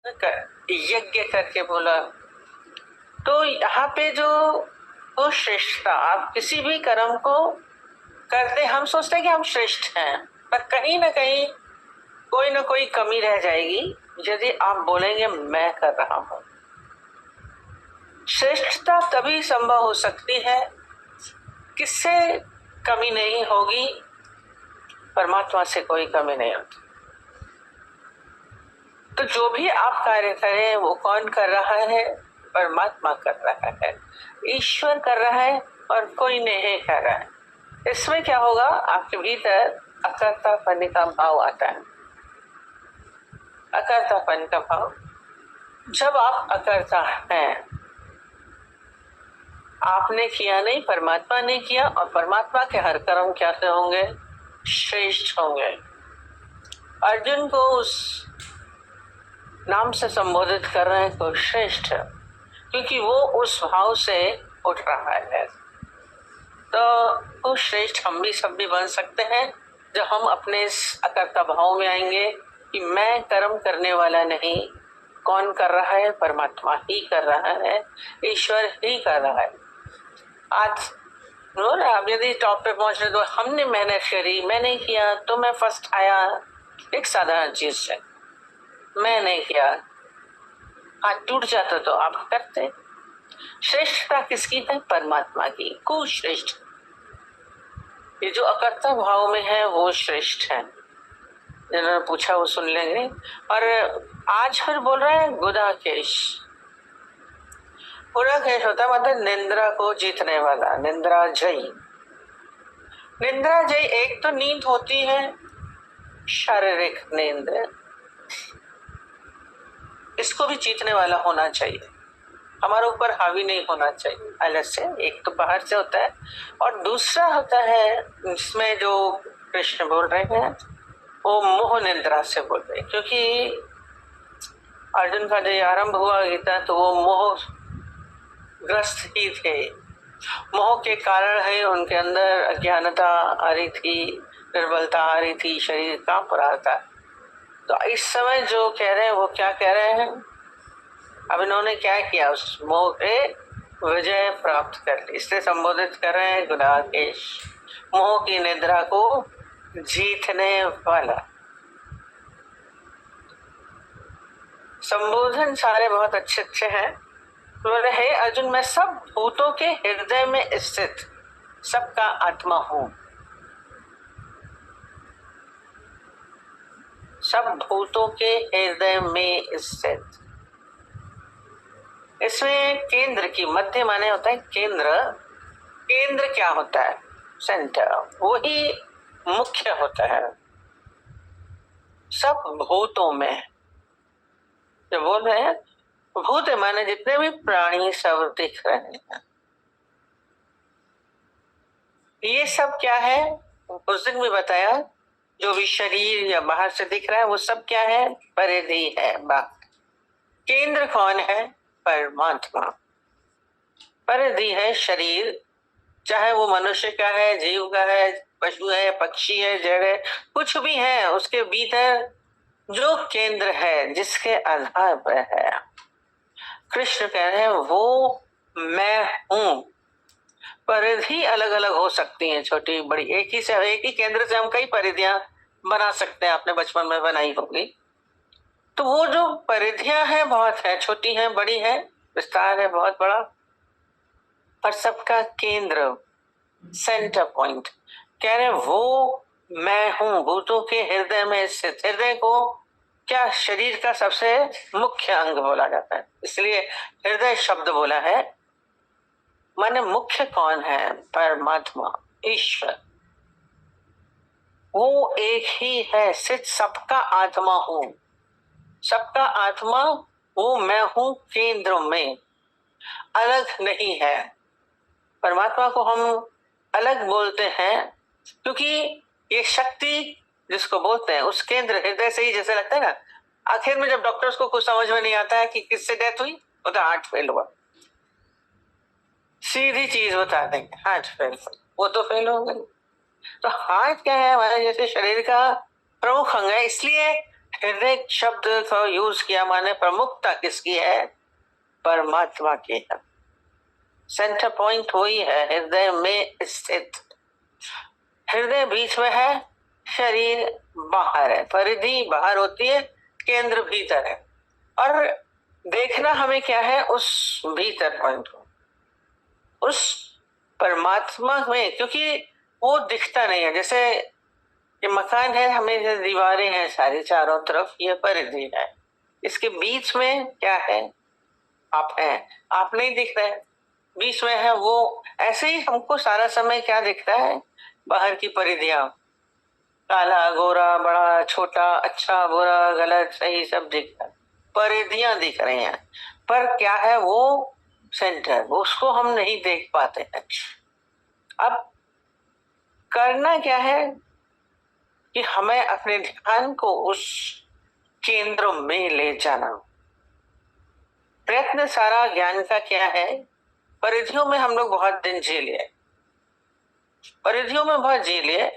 यज्ञ करके बोला। तो यहाँ पे जो वो श्रेष्ठता, आप किसी भी कर्म को करते, हम सोचते हैं कि हम श्रेष्ठ हैं, पर कहीं ना कहीं कोई ना कोई कमी रह जाएगी यदि आप बोलेंगे मैं कर रहा हूं। श्रेष्ठता तभी संभव हो सकती है, किससे कमी नहीं होगी, परमात्मा से कोई कमी नहीं होती। तो जो भी आप कार्य करें वो कौन कर रहा है? परमात्मा कर रहा है, ईश्वर कर रहा है, और कोई नहीं कर रहा है। इसमें क्या होगा, आपके भीतर अकर्तापन का भाव आता है। अकर्तापन का भाव, जब आप अकर्ता हैं, आपने किया नहीं, परमात्मा ने किया, और परमात्मा के हर कर्म कैसे होंगे? श्रेष्ठ होंगे। अर्जुन को उस नाम से संबोधित कर रहे हैं तो श्रेष्ठ, क्योंकि वो उस भाव से उठ रहा है। तो वो श्रेष्ठ हम भी सब भी बन सकते हैं जब हम अपने इस अकर्ता भाव में आएंगे कि मैं कर्म करने वाला नहीं, कौन कर रहा है? परमात्मा ही कर रहा है, ईश्वर ही कर रहा है। आज आप यदि टॉप पे पहुंच रहे तो हमने मेहनत करी, मैंने किया तो मैं फर्स्ट आया, एक साधारण चीज से मैं नहीं किया, हाथ टूट जाता तो आप करते। श्रेष्ठता किसकी है? परमात्मा की। कुश्रेष्ठ, ये जो अकर्ता भाव में है वो श्रेष्ठ है। जिन्होंने पूछा वो सुन लेंगे। और आज फिर बोल रहे हैं गुदाकेश। गुदाकेश होता मतलब निंद्रा को जीतने वाला, निंद्रा जयी। निंद्रा जयी, एक तो नींद होती है शारीरिक नींद, इसको भी जीतने वाला होना चाहिए, हमारे ऊपर हावी नहीं होना चाहिए अलग से। एक तो बाहर से होता है, और दूसरा होता है इसमें जो कृष्ण बोल रहे हैं वो मोह निद्रा से बोल रहे हैं, क्योंकि अर्जुन का जो आरंभ हुआ गीता तो वो मोह ग्रस्त ही थे। मोह के कारण है उनके अंदर अज्ञानता आ रही थी, निर्बलता आ रही थी, शरीर कांप रहा था। तो इस समय जो कह रहे हैं वो क्या कह रहे हैं? अब इन्होंने क्या किया? उस मोह पे विजय प्राप्त कर ली, इसलिए संबोधित कर रहे हैं गुदाकेश, मोह की निद्रा को जीतने वाला। संबोधन सारे बहुत अच्छे अच्छे हैं। बोले हे अर्जुन, मैं सब भूतों के हृदय में स्थित सबका आत्मा हूं। सब भूतों के हृदय में स्थित, इसमें केंद्र की, मध्य माने होता है केंद्र। केंद्र क्या होता है? सेंटर, वही मुख्य होता है सब भूतों में। जो बोल रहे हैं भूत माने जितने भी प्राणी सब दिख रहे हैं, ये सब क्या है? उस दिन भी बताया, जो भी शरीर या बाहर से दिख रहा है वो सब क्या है? परिधि है। केंद्र कौन है? परमात्मा। परिधि है शरीर, चाहे वो मनुष्य का है, जीव का है, पशु है, पक्षी है, जड़ है, कुछ भी है, उसके भीतर जो केंद्र है जिसके आधार पर है, कृष्ण कह रहे हैं वो मैं हूं। परिधि अलग अलग हो सकती हैं, छोटी बड़ी, एक ही केंद्र से हम कई परिधियां बना सकते हैं, आपने बचपन में बनाई होगी। तो वो जो परिधियां हैं बहुत है, छोटी है, बड़ी है, विस्तार है बहुत बड़ा, और सबका केंद्र, सेंटर पॉइंट कह रहे वो मैं हूं, भूतों के हृदय में स्थित। हृदय को क्या शरीर का सबसे मुख्य अंग बोला जाता है, इसलिए हृदय शब्द बोला है। माने मुख्य कौन है? परमात्मा, ईश्वर। वो एक ही है, सिर्फ सबका आत्मा हूं, सबका आत्मा वो मैं हूं, केंद्र में, अलग नहीं है। परमात्मा को हम अलग बोलते हैं क्योंकि ये शक्ति जिसको बोलते हैं उस केंद्र हृदय से ही, जैसे लगता है ना, आखिर में जब डॉक्टर्स को कुछ समझ में नहीं आता है कि किससे डेथ हुई, तो हार्ट फेल हुआ, सीधी चीज बता देंगे हार्ट फेल, वो तो फेल हो गई। तो हार्ट क्या है? हमारे जैसे शरीर का प्रमुख अंग है, इसलिए हृदय शब्द को यूज किया, माने प्रमुखता किसकी है? परमात्मा की है। सेंटर पॉइंट वही है, हृदय में स्थित। हृदय बीच में है, शरीर बाहर है, परिधि बाहर होती है, केंद्र भीतर है। और देखना हमें क्या है? उस भीतर पॉइंट को, उस परमात्मा में, क्योंकि वो दिखता नहीं है। जैसे ये मकान है, हमें जो दीवारें हैं सारी चारों तरफ, ये परिधि है, इसके बीच में क्या है? आप हैं, आप नहीं दिख रहे, बीच में है वो। ऐसे ही हमको सारा समय क्या दिखता है? बाहर की परिधियां, काला गोरा, बड़ा छोटा, अच्छा बुरा, गलत सही, सब दिख रहा है, परिधियां दिख रही हैं। पर क्या है वो? सेंटर, उसको हम नहीं देख पाते हैं। अब करना क्या है कि हमें अपने ध्यान को उस केंद्र में ले जाना। प्रयत्न सारा ज्ञान का क्या है? परिधियों में हम लोग बहुत दिन जी लिए, परिधियों में बहुत जी लिए,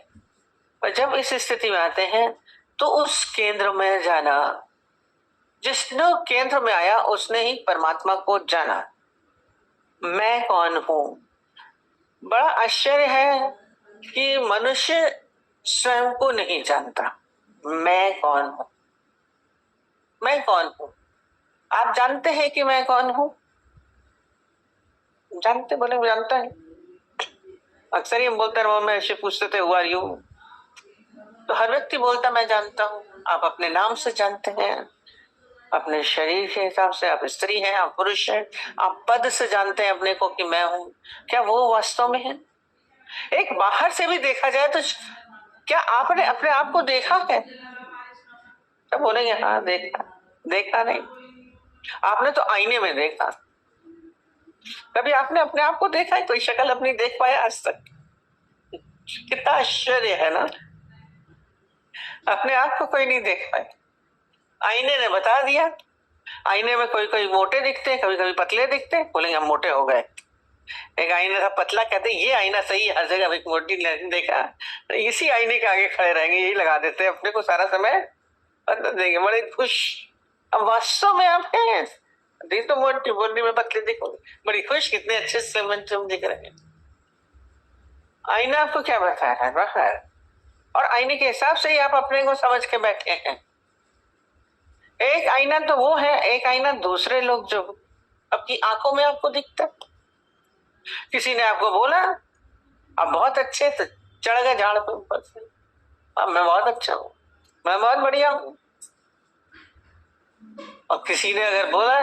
पर जब इस स्थिति में आते हैं तो उस केंद्र में जाना। जिसने केंद्र में आया उसने ही परमात्मा को जाना। मैं कौन हूं? बड़ा आश्चर्य है कि मनुष्य स्वयं को नहीं जानता। मैं कौन हूं? मैं कौन हूं? आप जानते हैं कि मैं कौन हूं? जानते? बोले वो जानता है। अक्सर ही हम बोलते रहो, मैं ऐसे पूछते थे हु आर यू, तो हर व्यक्ति बोलता मैं जानता हूं। आप अपने नाम से जानते हैं, अपने शरीर के हिसाब से, आप स्त्री हैं, आप पुरुष हैं, आप पद से जानते हैं अपने को कि मैं हूं। क्या वो वास्तव में है? एक बाहर से भी देखा जाए तो क्या आपने अपने आप को देखा है? तो बोलेंगे हाँ देखा। देखा नहीं, आपने तो आईने में देखा। कभी आपने अपने आप को देखा है? कोई शक्ल अपनी देख पाया आज तक? कितना आश्चर्य है ना, अपने आप को कोई नहीं देख पाए, आईने ने बता दिया। आईने में कोई कोई मोटे दिखते हैं, कभी कभी पतले दिखते हैं, बोलेंगे हम मोटे हो गए। एक आईना था पतला, कहते ये आईना सही है हर जगह, एक मोटी नहीं देखा, तो इसी आईने के आगे खड़े रहेंगे, यही लगा देते हैं अपने को सारा समय, देंगे बड़े खुश। अब वास्तव में आप हैं, दिख तो मोटी, बोलने में पतले दिखो, बड़ी खुश, कितने अच्छे से तुम दिख रहे हैं। आईना आपको क्या बता रहा है? बाहर, और आईने के हिसाब से ही आप अपने को समझ के बैठे हैं। एक आईना तो वो है, एक आईना दूसरे लोग जो आपकी आंखों में आपको दिखता। किसी ने आपको बोला आप बहुत अच्छे, तो चढ़ गए झाड़ पे ऊपर से, अब मैं बहुत अच्छा हूँ, मैं बहुत बढ़िया हूँ। और किसी ने अगर बोला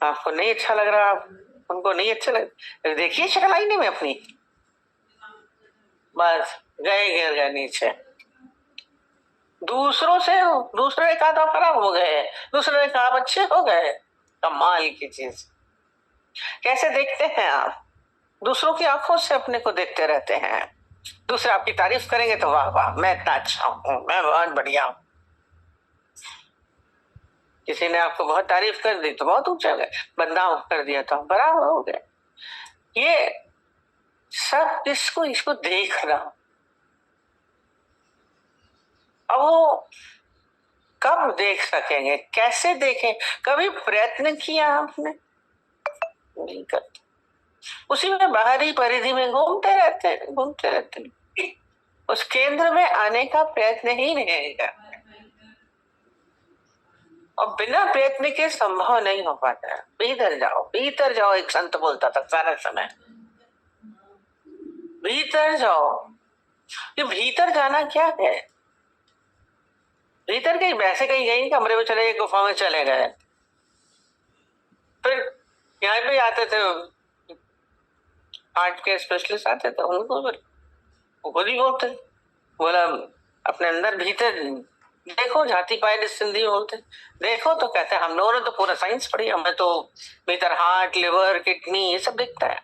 आपको नहीं अच्छा लग रहा, आप उनको नहीं अच्छा लग, देखिए शक्ल आईने में अपनी, बस गए, गिर गए नीचे। दूसरों से दूसरे ने कहा तो खराब हो गए, दूसरे ने कहा अच्छे हो गए। कमाल की चीज। कैसे देखते हैं आप? दूसरों की आंखों से अपने को देखते रहते हैं। दूसरे आपकी तारीफ करेंगे तो वाह वाह मैं इतना अच्छा हूं, मैं बहुत बढ़िया हूं। किसी ने आपको बहुत तारीफ कर दी तो बहुत ऊंचा गए, बदनाम कर दिया तो बराबर हो गए। ये सब इसको देख रहा। अब वो कब देख सकेंगे? कैसे देखें? कभी प्रयत्न किया आपने? नहीं करते, उसी में बाहरी परिधि में घूमते रहते, उस केंद्र में आने का प्रयत्न ही नहीं करते। और बिना प्रयत्न के संभव नहीं हो पाता है। भीतर जाओ, भीतर जाओ, एक संत बोलता था सारा समय, भीतर जाओ। ये भीतर जाना क्या है? भीतर कहीं वैसे कहीं गए, कमरे में चले गए, गुफा में चले गए। फिर यहाँ पे आते थे हार्ट के स्पेशलिस्ट, आते थे, उनको खुद ही बोलते, बोला अपने अंदर भीतर देखो, जाति पाए सिंधी बोलते, देखो तो कहते हैं हम लोगों ने तो पूरा साइंस पढ़ी, हमें तो भीतर हार्ट, लिवर, किडनी ये सब दिखता है।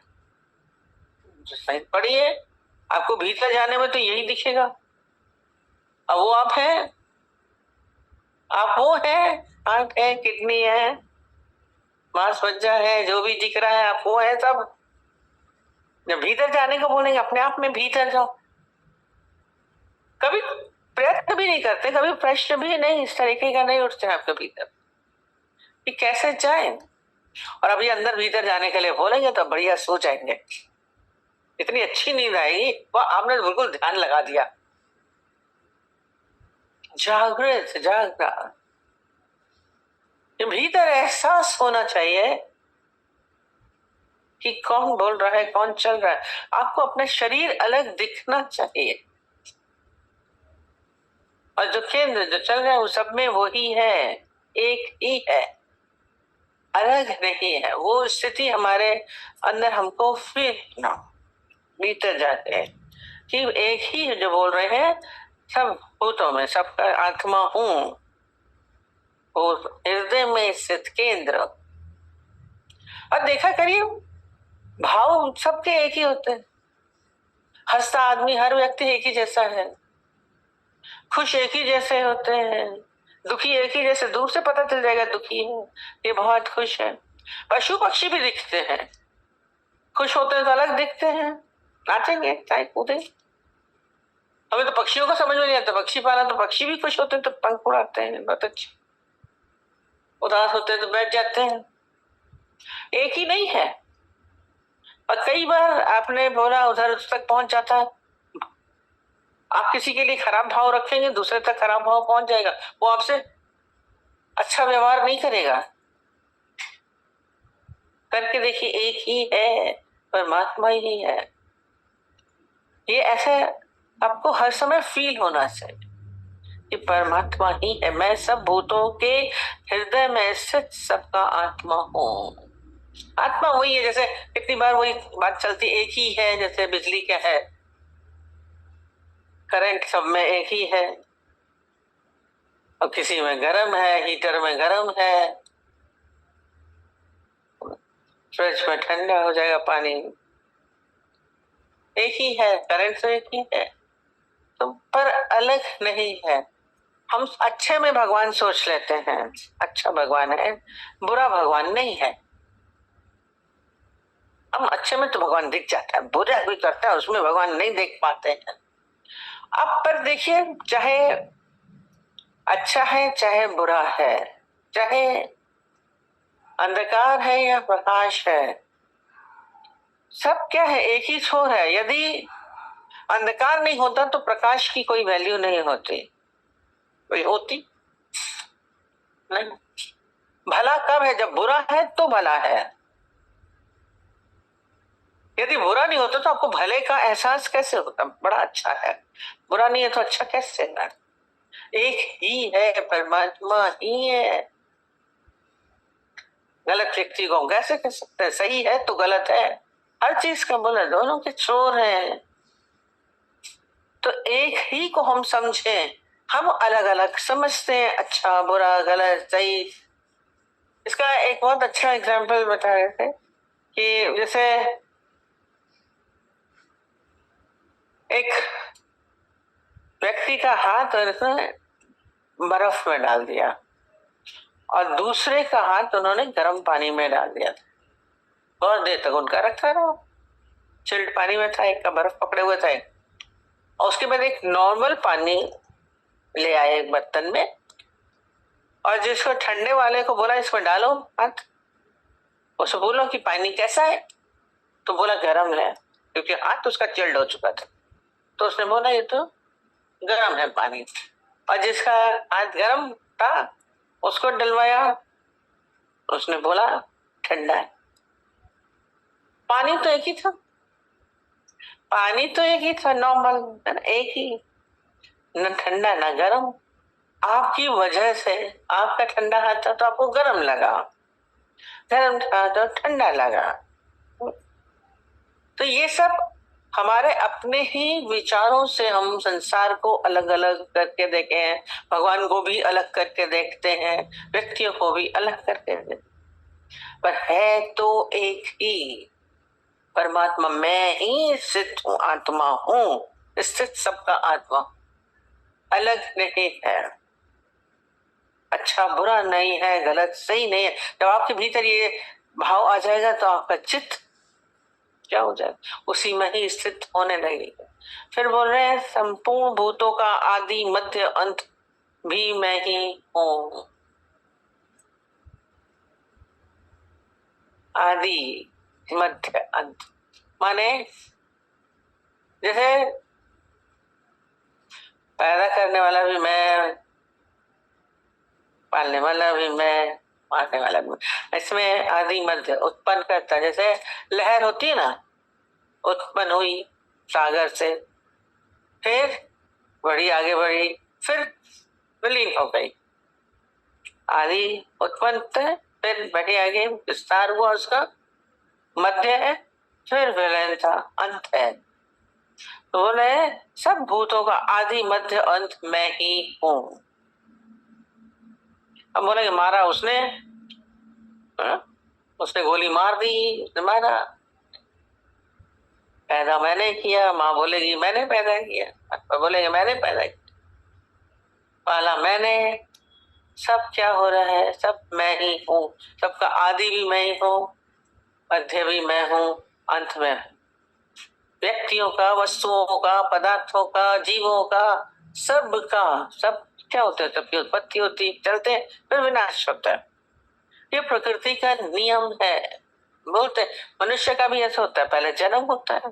साइंस पढ़ी है, आपको भीतर जाने में तो यही दिखेगा। अब वो आप हैं, आप वो हैं, हार्ट है, किडनी है, मांसमज्जा है, जो भी दिख रहा है आप वो है सब। जब भीतर जाने को बोलेंगे अपने आप में भीतर जाओ। कभी प्रयत्न भी नहीं करते, कभी प्रश्न भी नहीं इस तरीके का नहीं उठते आपके भीतर कि कैसे जाए। और अभी अंदर भीतर जाने के लिए बोलेंगे तो बढ़िया सो जाएंगे, इतनी अच्छी नींद आएगी, वह आपने बिल्कुल ध्यान लगा दिया। जागृत जागना, भीतर एहसास होना चाहिए कि कौन बोल रहा है, कौन चल रहा है। आपको अपना शरीर अलग दिखना चाहिए, और जो केंद्र जो चल रहा है वो सब में वही है, एक ही है, अलग नहीं है। वो स्थिति हमारे अंदर हमको फिर ना भीतर जाते हैं कि एक ही जो बोल रहे हैं, सब भूतों में सबका आत्मा हूं, वो हृदय में स्थित केंद्र। और देखा करिए भाव सबके एक ही होते हैं। हंसता आदमी, हर व्यक्ति एक ही जैसा है, खुश एक ही जैसे होते हैं, दुखी एक ही जैसे, दूर से पता चल जाएगा दुखी है, ये बहुत खुश है। पशु पक्षी भी दिखते हैं, खुश होते हैं तो अलग दिखते हैं, नाचेंगे चाहे कूदे। हमें तो पक्षियों का समझ में नहीं आता, पक्षी पाला तो पक्षी भी खुश होते हैं तो पंख उड़ाते हैं, बहुत अच्छे। उदास होते हैं तो बैठ जाते हैं, एक ही नहीं है। और कई बार आपने बोला उधर उस तक पहुंच जाता है। आप किसी के लिए खराब भाव रखेंगे, दूसरे तक खराब भाव पहुंच जाएगा, वो आपसे अच्छा व्यवहार नहीं करेगा। करके देखिए, एक ही है, परमात्मा ही है। ये ऐसे आपको हर समय फील होना चाहिए कि परमात्मा ही है, मैं सब भूतों के हृदय में स्थित सबका आत्मा हूं। आत्मा वही है, जैसे कितनी बार वही बात चलती, एक ही है, जैसे बिजली क्या है, करंट सब में एक ही है। और किसी में गर्म है, हीटर में गर्म है, फ्रिज में ठंडा हो जाएगा पानी, एक ही है, करंट तो एक ही है, तो पर अलग नहीं है। हम अच्छे में भगवान सोच लेते हैं, अच्छा भगवान है, बुरा भगवान नहीं है। हम अच्छे में तो भगवान दिख जाता है, बुरा कोई करता है उसमें भगवान नहीं देख पाते हैं। अब पर देखिए, चाहे अच्छा है चाहे बुरा है, चाहे अंधकार है या प्रकाश है, सब क्या है, एक ही छोर है। यदि अंधकार नहीं होता तो प्रकाश की कोई वैल्यू नहीं होती, कोई होती नहीं। भला कब है, जब बुरा है तो भला है। यदि बुरा नहीं होता तो आपको भले का एहसास कैसे होता, बड़ा अच्छा है, बुरा नहीं है तो अच्छा कैसे है। एक ही है, परमात्मा ही है। गलत व्यक्ति को कैसे कह सकते हैं, सही है तो गलत है, हर चीज का बोला, दोनों के छोर हैं। तो एक ही को हम समझे, हम अलग अलग समझते हैं, अच्छा बुरा गलत सही। इसका एक बहुत अच्छा एग्जाम्पल बता रहे थे कि जैसे एक व्यक्ति का हाथ और उसने बर्फ में डाल दिया और दूसरे का हाथ उन्होंने गर्म पानी में डाल दिया, बहुत देर तक उनका रखा रहा, चिल्ड पानी में था, एक का बर्फ पकड़े हुए था, और उसके बाद एक नॉर्मल पानी ले आए एक बर्तन में, और जिसको ठंडे वाले को बोला इसमें डालो हाथ, उससे बोलो कि पानी कैसा है, तो बोला गर्म है, क्योंकि हाथ उसका चिल्ड हो चुका था। तो उसने बोला ये तो गर्म है पानी। और जिसका हाथ गर्म था उसको डलवाया, उसने बोला ठंडा है। पानी तो एक ही था, पानी तो एक ही था, नॉर्मल एक ही, न ठंडा न गर्म। आपकी वजह से आपका ठंडा हाथ था तो आपको गर्म लगा, गर्म था तो ठंडा लगा। तो ये सब हमारे अपने ही विचारों से हम संसार को अलग अलग करके देखे हैं, भगवान को भी अलग करके देखते हैं, व्यक्तियों को भी अलग करके देखते हैं, पर है तो एक ही परमात्मा। मैं ही स्थित हूँ, आत्मा हूँ, स्थित सबका आत्मा, अलग नहीं है, अच्छा बुरा नहीं है, गलत सही नहीं है। जब आपके भीतर ये भाव आ जाएगा तो आपका चित्त क्या हो जाए, उसी में ही स्थित होने लगेगा। फिर बोल रहे हैं संपूर्ण भूतों का आदि मध्य अंत भी मैं ही हूं। आदि मध्य अंत माने जैसे पैदा करने वाला भी मैं, पालने वाला भी मैं, मारने वाला भी मैं। इसमें आदि मध्य उत्पन्न करता है, जैसे लहर होती है ना, उत्पन्न हुई सागर से, फिर बढ़ी आगे बढ़ी, फिर विलीन हो गई। आदि उत्पन्न है, फिर बढ़ी आगे विस्तार हुआ उसका, मध्य है, फिर विलयन था, अंत है। तो बोले सब भूतों का आदि मध्य अंत मैं ही हूं। अब बोलेंगे मारा उसने, उसने गोली मार दी, उसने मारा, पैदा मैंने किया, माँ बोलेगी मैंने पैदा किया, पापा बोलेंगे मैंने पैदा किया, पाला मैंने, सब क्या हो रहा है, सब मैं ही हूँ, सबका आदि भी मैं ही हूँ, मध्य भी मैं हूँ, अंत में हूँ। व्यक्तियों का, वस्तुओं का, पदार्थों का, जीवों का, सब का सब क्या होता है, सबकी उत्पत्ति होती, चलते फिर विनाश होता है। ये प्रकृति का नियम है। बोलते मनुष्य का भी ऐसा होता है, पहले जन्म होता है,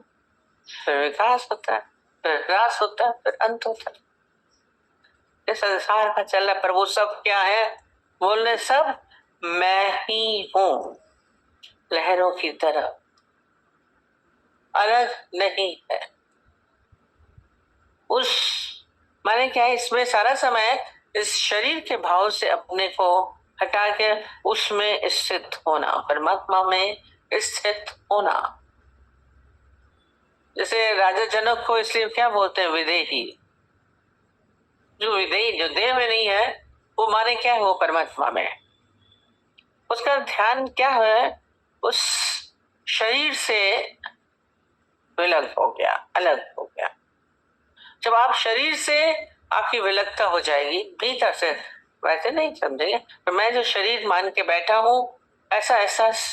फिर विकास होता है, फिर ह्रास होता है, फिर अंत होता है। ये संसार का चल रहा है, पर वो सब क्या है, बोलने सब मैं ही हूं, लहरों की तरह, अलग नहीं है। उस माने क्या है, इसमें सारा समय इस शरीर के भाव से अपने को हटा के उसमें स्थित होना, परमात्मा में स्थित होना। जैसे राजा जनक को इसलिए क्या बोलते हैं, विदेही। जो विदेही, जो देह में नहीं है, वो माने क्या है, वो परमात्मा में। उसका ध्यान क्या है, उस शरीर से विलग हो गया, अलग हो गया। जब आप शरीर से आपकी विलगता हो जाएगी भीतर से, वैसे नहीं समझेंगे, तो मैं जो शरीर मान के बैठा हूं, ऐसा एहसास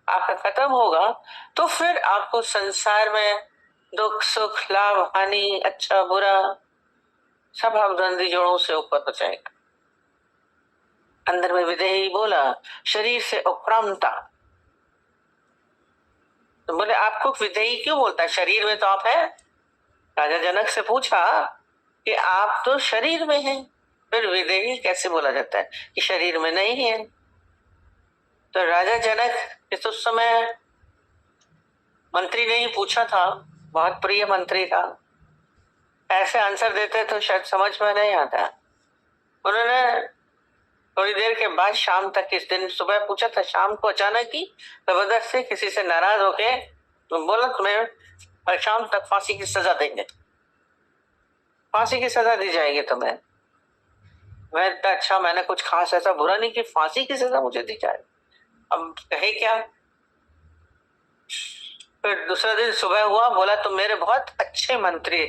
आपका खत्म होगा, तो फिर आपको संसार में दुख सुख लाभ हानि अच्छा बुरा सब आप द्वंद्वी जोड़ों से ऊपर हो जाएगा। अंदर में विदेही बोला, शरीर से उपरामता। तो बोले आपको विदेही क्यों बोलता है, शरीर में तो आप है। राजा जनक से पूछा कि आप तो शरीर में हैं, फिर विदेही कैसे बोला जाता है कि शरीर में नहीं है। तो राजा जनक इस उस समय मंत्री ने ही पूछा था, बहुत प्रिय मंत्री था, ऐसे आंसर देते तो शायद समझ में नहीं आता। उन्होंने थोड़ी देर के बाद शाम तक, इस दिन सुबह पूछा था, शाम को अचानक ही जबरदस्ती किसी से नाराज होके तो बोला तुम्हें शाम तक फांसी की सजा देंगे, फांसी की सजा दी जाएगी तुम्हें। मैं अच्छा, मैंने कुछ खास ऐसा बुरा नहीं कि फांसी की सजा मुझे दी जाए, अब कहे क्या। फिर दूसरा दिन सुबह हुआ, बोला तुम मेरे बहुत अच्छे मंत्री,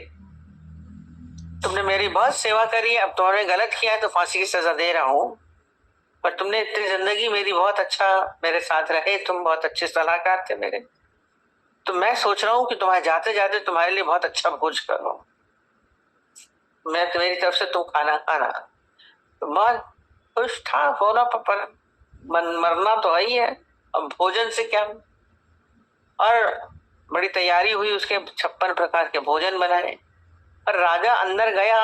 तुमने मेरी बहुत सेवा करी, अब तुमने गलत किया है तो फांसी की सजा दे रहा हूं, पर तुमने इतनी जिंदगी मेरी बहुत अच्छा मेरे साथ रहे, तुम बहुत अच्छे सलाहकार थे मेरे, तो मैं सोच रहा हूँ कि तुम्हारे जाते जाते तुम्हारे लिए बहुत अच्छा भोज करूं, मैं मेरी तरफ से तुम खाना खाना। तो बहुत खुश था, बोला पर मरना तो है ही है, अब भोजन से क्या। और बड़ी तैयारी हुई, उसके 56 प्रकार के भोजन बनाए। और राजा अंदर गया,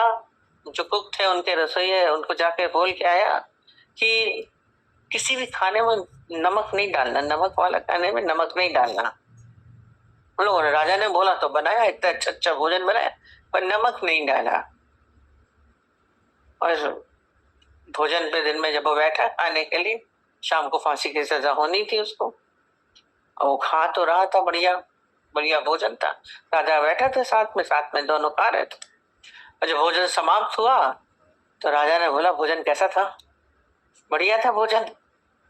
जो कुक थे उनके रसोइये, उनको जाके बोल के आया कि किसी भी खाने में नमक नहीं डालना, नमक वाला खाने में नमक नहीं डालना। उन लोगों ने, राजा ने बोला तो बनाया, इतना अच्छा अच्छा भोजन बनाया, पर नमक नहीं डाला। और भोजन पे दिन में जब वो बैठा खाने के लिए, शाम को फांसी की सजा होनी थी उसको, और वो खा तो रहा था, बढ़िया बढ़िया भोजन था, राजा बैठा था साथ में दोनों खा रहे थे। और जब भोजन समाप्त हुआ तो राजा ने बोला भोजन कैसा था, बढ़िया था भोजन,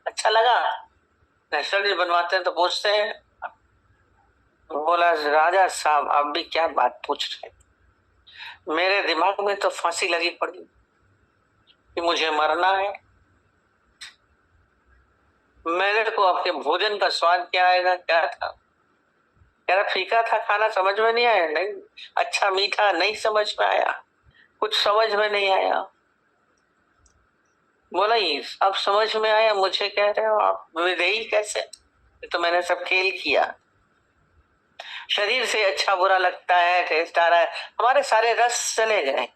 अच्छा लगा। नेशनल डिश बनवाते हैं तो पूछते हैं। बोला राजा साहब आप भी क्या बात पूछ रहे, मेरे दिमाग में तो फांसी लगी पड़ी कि मुझे मरना है, मेरे को आपके भोजन का स्वाद क्या आएगा, क्या था। यार फीका था खाना, समझ में नहीं आया? नहीं। अच्छा मीठा नहीं समझ में आया, कुछ समझ में नहीं आया। बोला ये अब समझ में आया, मुझे कह रहे हो आप विधेयी कैसे? ये तो मैंने सब खेल किया। शरीर से अच्छा बुरा लगता है, टेस्ट आ रहा है, हमारे सारे रस चले गए।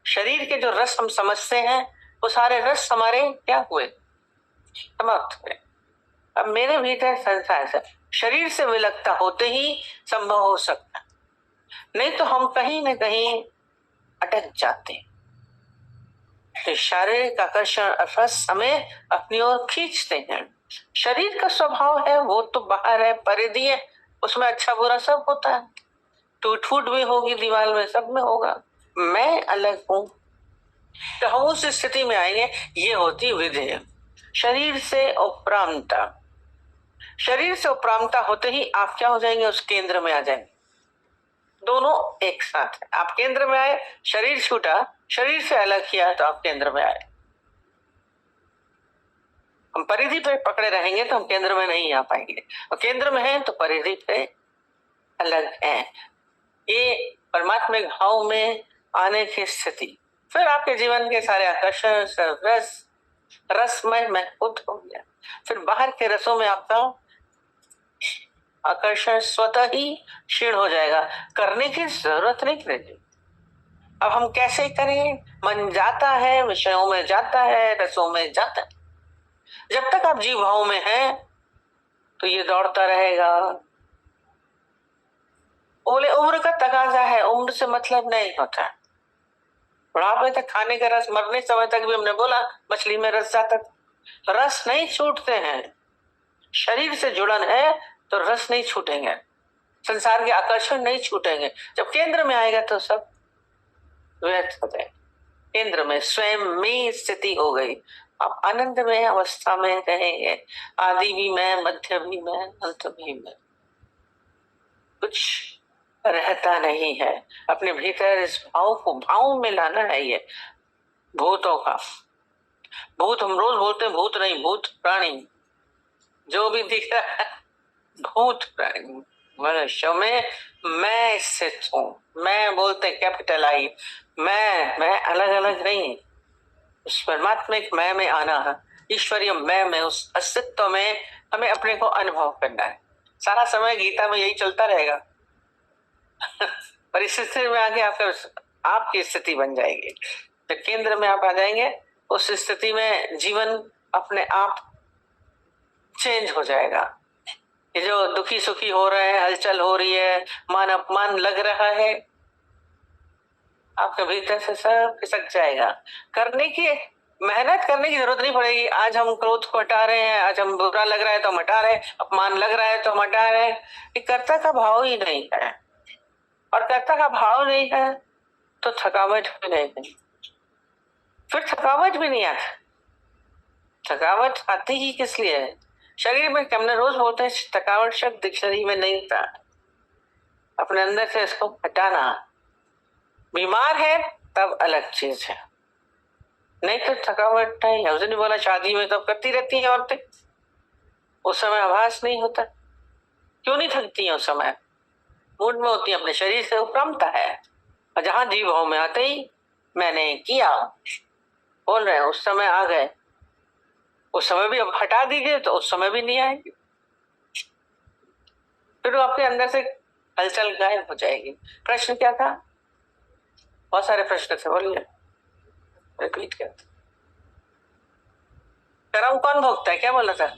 शरीर के जो रस हम समझते हैं वो सारे रस हमारे क्या हुए? समाप्त हुए। अब मेरे भीतर संसार से शरीर से विलकता होते ही संभव हो सकता, नहीं तो हम कहीं न कहीं अटक जाते। तो शारीरिक आकर्षण रस हमें अपनी ओर खींचते हैं। शरीर का स्वभाव है वो तो बाहर है, परिधि है, उसमें अच्छा बुरा सब होता है, टूट फूट भी होगी दीवार में, सब में होगा। मैं अलग हूं, तो हम उस स्थिति में आएंगे। ये होती विधेय, शरीर से उपरांता। शरीर से उपरांता होते ही आप क्या हो जाएंगे? उस केंद्र में आ जाएंगे। दोनों एक साथ है। आप केंद्र में आए, शरीर छूटा, शरीर से अलग किया तो आप केंद्र में आए। हम परिधि पे पकड़े रहेंगे तो हम केंद्र में नहीं आ पाएंगे, और केंद्र में हैं तो परिधि पे अलग है। ये परमात्मिक भाव में आने की स्थिति, फिर आपके जीवन के सारे आकर्षण रस रसमय महफूज हो गया। फिर बाहर के रसों में आपका आकर्षण स्वतः ही क्षीण हो जाएगा, करने की जरूरत नहीं पड़ेगी। अब हम कैसे करें? मन जाता है, विषयों में जाता है, रसों में जाता है। जब तक आप जीव भाव में हैं तो ये दौड़ता रहेगा। बोले उम्र का तकाजा है, उम्र से मतलब नहीं होता। बुढ़ापे तक खाने का रस, मरने समय तक भी हमने बोला मछली में रस जाता था। रस नहीं छूटते हैं, शरीर से जुड़न है तो रस नहीं छूटेंगे, संसार के आकर्षण नहीं छूटेंगे। जब केंद्र में आएगा तो सब व्यर्थ हो जाएगा। केंद्र में स्वयं में स्थिति हो गई, आप आनंद में अवस्था में रहेंगे। आदि भी मैं, मध्य भी मैं, अंत भी मैं, कुछ रहता नहीं है। अपने भीतर इस भाव को भाव में लाना है। ये भूतों का, भूत हम रोज बोलते हैं, भूत नहीं, भूत प्राणी जो भी दिख रहा है, भूत प्राणी। मनुष्य में मैं स्थित हूं। मैं बोलते कैपिटल आई, मैं अलग अलग नहीं। उस परमात्मिक मैं में आना है, ईश्वरीय मैं में, उस अस्तित्व में हमें अपने को अनुभव करना है। सारा समय गीता में यही चलता रहेगा। पर इस स्थिति में आके आपकी स्थिति बन जाएगी। तो केंद्र में आप आ जाएंगे, उस स्थिति में जीवन अपने आप चेंज हो जाएगा। ये जो दुखी सुखी हो रहे हैं, हलचल हो रही है, मान अपमान लग रहा है, आपके भीतर से सब खिसक जाएगा। करने की मेहनत करने की जरूरत नहीं पड़ेगी। आज हम क्रोध को हटा रहे हैं, आज हम बुरा लग रहा है तो हम हटा रहे हैं, अपमान लग रहा है तो हम हटा रहे हैं। ये कर्ता का भाव ही नहीं है, और कर्ता का भाव नहीं है तो थकावट भी नहीं, फिर थकावट भी नहीं आती। थकावट आती ही किस लिए है? शरीर में, हमने रोज बोलते हैं थकावट शब्द डिक्शनरी में नहीं था। अपने अंदर से इसको हटाना। बीमार है तब अलग चीज है, नहीं तो थकावट नहीं है। उसने बोला शादी में तब करती रहती हैं औरतें, उस समय आभास नहीं होता। क्यों नहीं थकती हैं? उस समय मूड में होती है, अपने शरीर से उपरमता है। और जहां जीव भाव में आते ही मैंने किया बोल रहे हैं, उस समय आ गए। उस समय भी अब हटा दीजिए तो उस समय भी नहीं आएगी, फिर वो आपके अंदर से हलचल गायब हो जाएगी। प्रश्न क्या था? बहुत सारे प्रश्न थे, बोलिए, रिपीट कर। कर्म कौन भोगता है? क्या बोला था?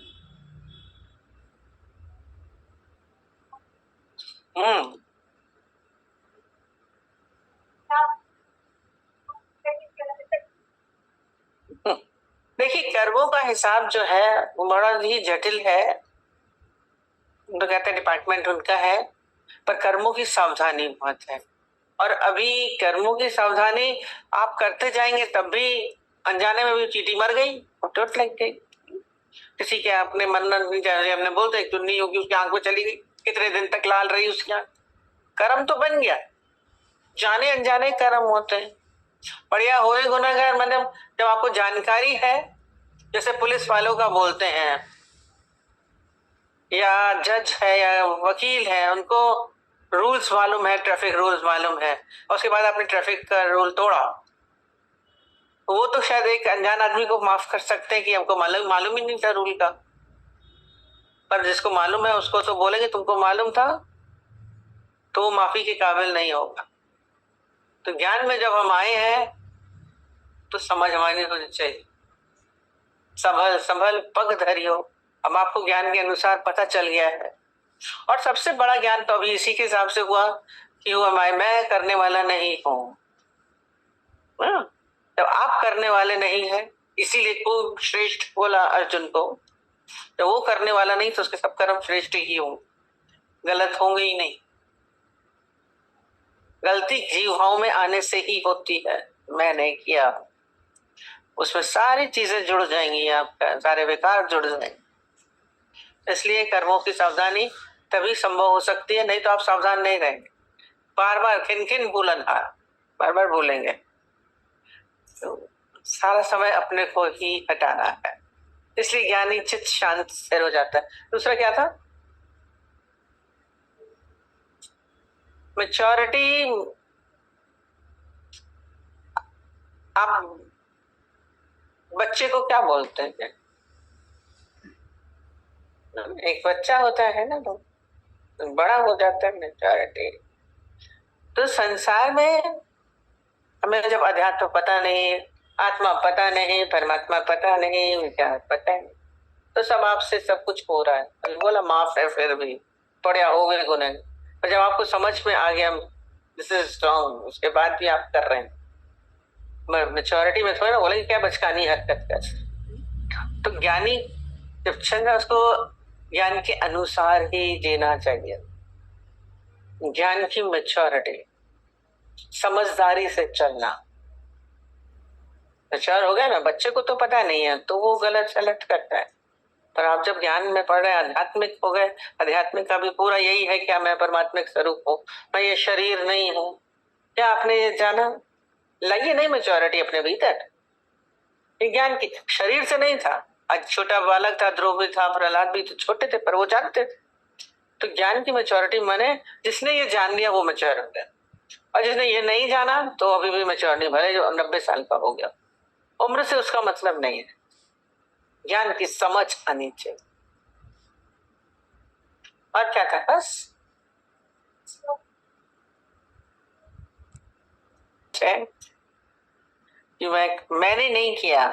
देखिए कर्मों का हिसाब जो है वो बड़ा ही जटिल है। तो कहते हैं डिपार्टमेंट उनका है, पर कर्मों की सावधानी बहुत है। और अभी कर्मों की सावधानी आप करते जाएंगे तब भी अनजाने में भी चींटी मर गई और चोट लग गई। किसी के अपने मरना भी जाने, हमने बोलते चुन्नी होगी उसकी आंख में चली गई, कितने दिन तक लाल रही उसकी आंख। कर्म तो बन गया, जाने अनजाने कर्म होते हैं। बढ़िया होए गुनाहगार, मतलब जब आपको जानकारी है, जैसे पुलिस वालों का बोलते हैं या जज है या वकील है, उनको रूल्स मालूम है, ट्रैफिक रूल्स मालूम है, और उसके बाद आपने ट्रैफिक का रूल तोड़ा, वो तो शायद एक अनजान आदमी को माफ कर सकते हैं कि हमको मालूम मालूम ही नहीं था रूल का। पर जिसको मालूम है उसको तो बोलेंगे तुमको मालूम था, तो वो माफी के काबिल नहीं होगा। तो ज्ञान में जब हम आए हैं तो समझ हमारी होनी चाहिए, संभल संभल पग धरियो। अब आपको ज्ञान के अनुसार पता चल गया है। और सबसे बड़ा ज्ञान तो अभी इसी के हिसाब से हुआ कि हुआ मैं करने वाला नहीं हूं। जब आप करने वाले नहीं है, इसीलिए को श्रेष्ठ बोला अर्जुन को, जब वो करने वाला नहीं तो उसके सब कर्म श्रेष्ठ ही होंगे, गलत होंगे ही नहीं। गलती जीवभाव में आने से ही होती है, मैंने किया, उसमें सारी चीजें जुड़ जाएंगी, आपका सारे विकार जुड़ जाएंगे। इसलिए कर्मों की सावधानी तभी संभव हो सकती है, नहीं तो आप सावधान नहीं रहेंगे, बार बार खिन खिन भूलनहार, बार बार भूलेंगे। तो सारा समय अपने को ही हटाना है, इसलिए ज्ञानी चित्त शांत स्थिर हो जाता है। दूसरा क्या था? मैच्योरिटी। आप बच्चे को क्या बोलते हैं? एक बच्चा होता है ना, तो बड़ा हो जाता है मैच्योरिटी। तो संसार में हमें जब अध्यात्म पता नहीं, आत्मा पता नहीं, परमात्मा पता नहीं, विचार पता नहीं, तो सब आपसे सब कुछ हो रहा है, बोला माफ है, फिर भी पढ़ा हो गए गुनाह। और जब आपको समझ में आ गया दिस इज रॉन्ग, उसके बाद भी आप कर रहे हैं, मैच्योरिटी में थोड़ा ना बोलेंगे क्या बचकानी हरकत कर। तो ज्ञानी जब चंद्र, उसको ज्ञान के अनुसार ही जीना चाहिए। ज्ञान की मैच्योरिटी, समझदारी से चलना। मैच्योर हो गया ना, बच्चे को तो पता नहीं है तो वो गलत सलट करता है, पर आप जब ज्ञान में पढ़ रहे हैं, आध्यात्मिक हो गए, आध्यात्मिक का भी पूरा यही है क्या मैं परमात्मिक स्वरूप हूँ, मैं ये शरीर नहीं हूँ। क्या आपने ये जाना? लगी नहीं मैच्योरिटी अपने भीतर, ये ज्ञान की शरीर से नहीं था। आज छोटा बालक था, ध्रुव था, प्रहलाद भी तो छोटे थे, पर वो जानते थे। तो ज्ञान की मैच्योरिटी माने जिसने ये जान लिया वो मैच्योर हो गया, और जिसने ये नहीं जाना तो अभी भी मैच्योर नहीं, भले जो 90 साल का हो गया, उम्र से उसका मतलब नहीं है। ज्ञान की समझ आनी चाहिए। और क्या था? बस कि मैंने नहीं किया।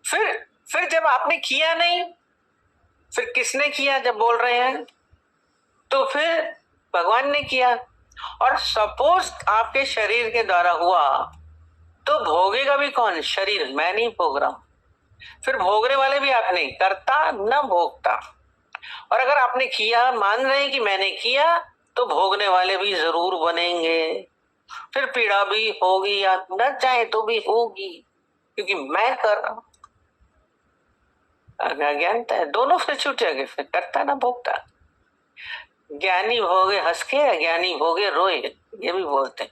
फिर जब आपने किया नहीं, फिर किसने किया? जब बोल रहे हैं तो फिर भगवान ने किया। और सपोज आपके शरीर के द्वारा हुआ तो भोगेगा भी कौन? शरीर। मैं नहीं भोग रहा हूं। फिर भोगने वाले भी आप नहीं, करता न भोगता। और अगर आपने किया, मान रहे हैं कि मैंने किया, तो भोगने वाले भी जरूर बनेंगे। फिर पीड़ा भी होगी, आप न चाहे तो भी होगी, क्योंकि मैं कर रहा हूं। अज्ञानता है, दोनों से छूटेंगे, फिर करता ना भोगता। ज्ञानी भोगे हंस के, अज्ञानी भोगे रोए, ये भी बोलते हैं।